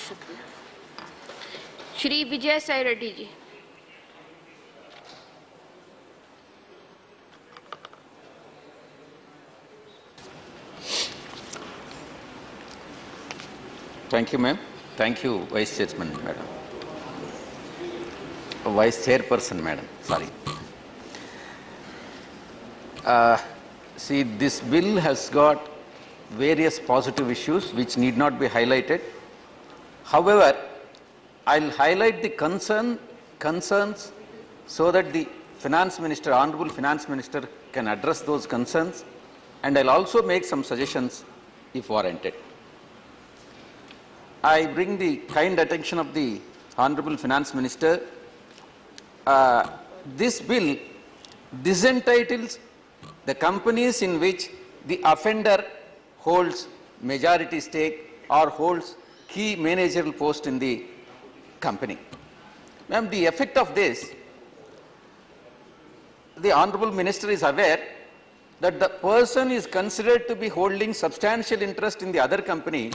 शुक्रिया। Shri Vijay Sai Reddy ji. Thank you, ma'am. Thank you, Vice Chairman, madam. Vice Chairperson, madam. Sorry. See, this bill has got various positive issues which need not be highlighted. However, I'll highlight the concerns so that the Finance Minister, Honorable Finance Minister, can address those concerns, and I'll also make some suggestions if warranted. I bring the kind attention of the Honorable Finance Minister. This bill disentitles the companies in which the offender holds majority stake or holds key managerial post in the company. Ma'am, the effect of this, the Honorable Minister is aware that the person is considered to be holding substantial interest in the other company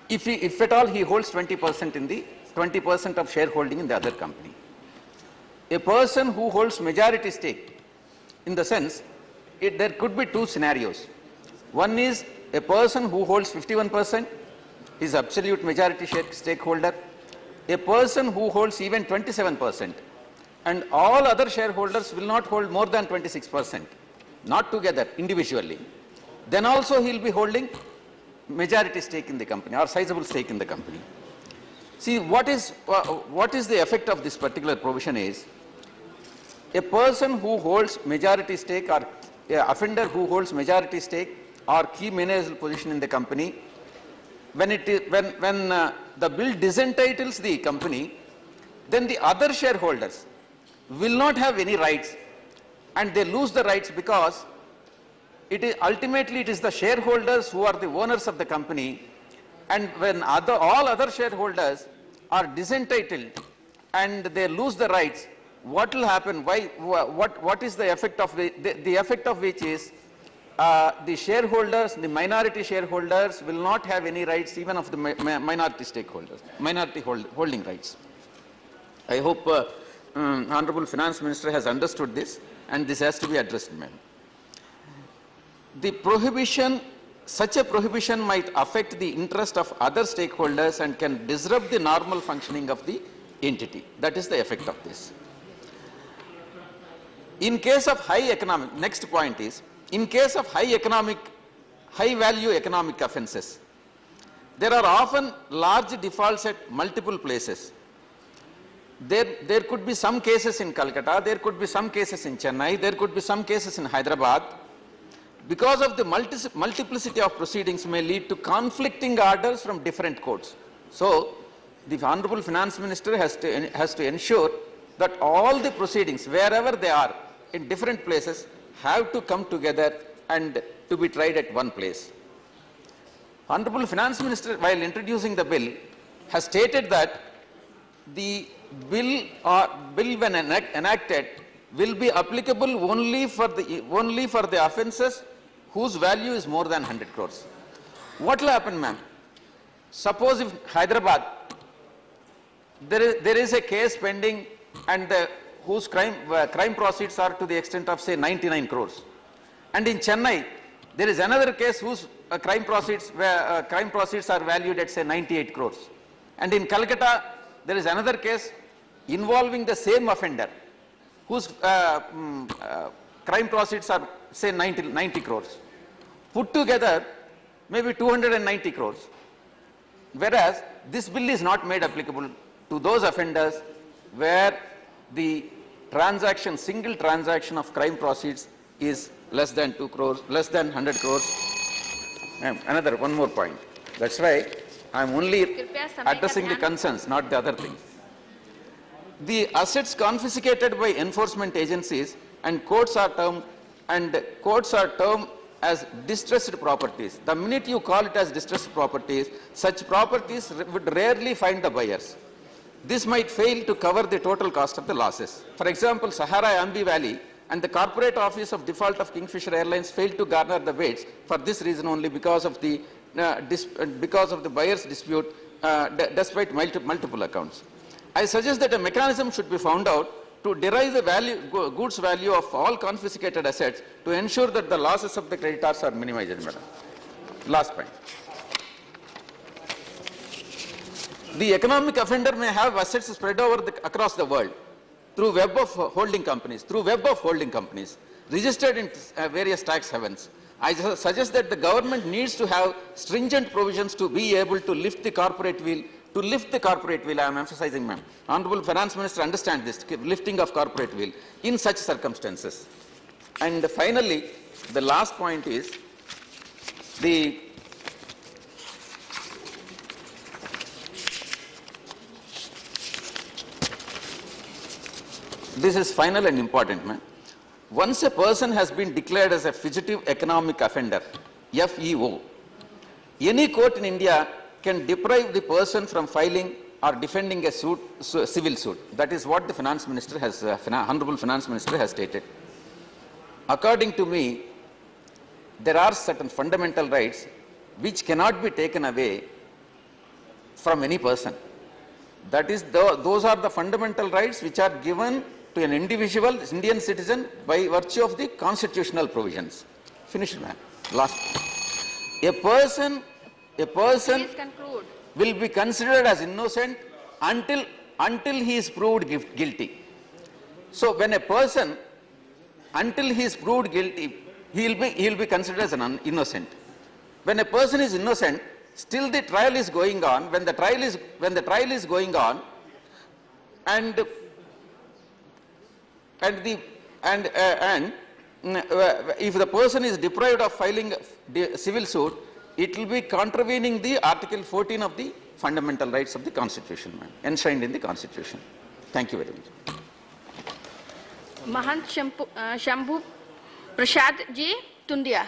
if at all he holds 20% in the 20% of shareholding in the other company. A person who holds majority stake, in the sense, there could be two scenarios. One is a person who holds 51%, is absolute majority stakeholder. A person who holds even 27%, and all other shareholders will not hold more than 26%, not together, individually. Then also he will be holding majority stake in the company or sizable stake in the company. See, what is the effect of this particular provision is, a person who holds majority stake or an offender who holds majority stake or key managerial position in the company, when the bill disentitles the company, then the other shareholders will not have any rights, and they lose the rights because ultimately it is the shareholders who are the owners of the company, and when all other shareholders are disentitled and they lose the rights, what will happen? What is the effect of the effect of which is the shareholders, the minority shareholders will not have any rights even of the minority stakeholders, minority holding rights. I hope Honorable Finance Minister has understood this, and this has to be addressed, ma'am. The prohibition, such a prohibition might affect the interest of other stakeholders and can disrupt the normal functioning of the entity. That is the effect of this. In case of high economic, next point is, in case of high value economic offences, there are often large defaults at multiple places. There could be some cases in Calcutta, there could be some cases in Chennai, there could be some cases in Hyderabad. Because of the multiplicity of proceedings may lead to conflicting orders from different courts. So, the Honorable Finance Minister has to ensure that all the proceedings, wherever they are, in different places, have to come together and to be tried at one place. Honorable Finance Minister, while introducing the bill, has stated that the bill when enacted will be applicable only for the offences whose value is more than 100 crores. What will happen, ma'am? Suppose if Hyderabad, there is a case pending and whose crime proceeds are to the extent of say 99 crores. And in Chennai, there is another case whose crime proceeds are valued at say 98 crores. And in Calcutta, there is another case involving the same offender whose crime proceeds are say 90 crores. Put together maybe 290 crores. Whereas this bill is not made applicable to those offenders where the transaction, single transaction of crime proceeds is less than 2 crores, less than 100 crores. One more point. That's why I am only addressing the concerns, not the other things. The assets confiscated by enforcement agencies and courts are termed as distressed properties. The minute you call it as distressed properties, such properties would rarely find the buyers. This might fail to cover the total cost of the losses. For example, Sahara Ambi Valley and the Corporate Office of Default of Kingfisher Airlines failed to garner the bids for this reason only, because of the because of the buyer's dispute despite multiple accounts. I suggest that a mechanism should be found out to derive the goods value of all confiscated assets to ensure that the losses of the creditors are minimized, madam. Last point. The economic offender may have assets spread across the world through web of holding companies, registered in various tax havens. I suggest that the government needs to have stringent provisions to be able to lift the corporate wheel. I am emphasizing, ma'am. Honorable Finance Minister understands this, lifting of corporate wheel in such circumstances. And finally, the last point is this is final and important, ma'am. Once a person has been declared as a fugitive economic offender, FEO, any court in India can deprive the person from filing or defending a civil suit. That is what the Finance Minister has, Honorable Finance Minister has stated. According to me, there are certain fundamental rights which cannot be taken away from any person. That is, those are the fundamental rights which are given to an individual Indian citizen by virtue of the constitutional provisions. Finished, ma'am. Last. A person Please conclude. will be considered as innocent until he is proved guilty. So when a person, until he is proved guilty, he will be considered as an innocent. When a person is innocent, still the trial is going on. When the trial is going on, and if the person is deprived of filing a civil suit, it will be contravening the Article 14 of the fundamental rights of the Constitution, enshrined in the Constitution. Thank you very much. Mahant Shambhu Prasad Ji, Tundia.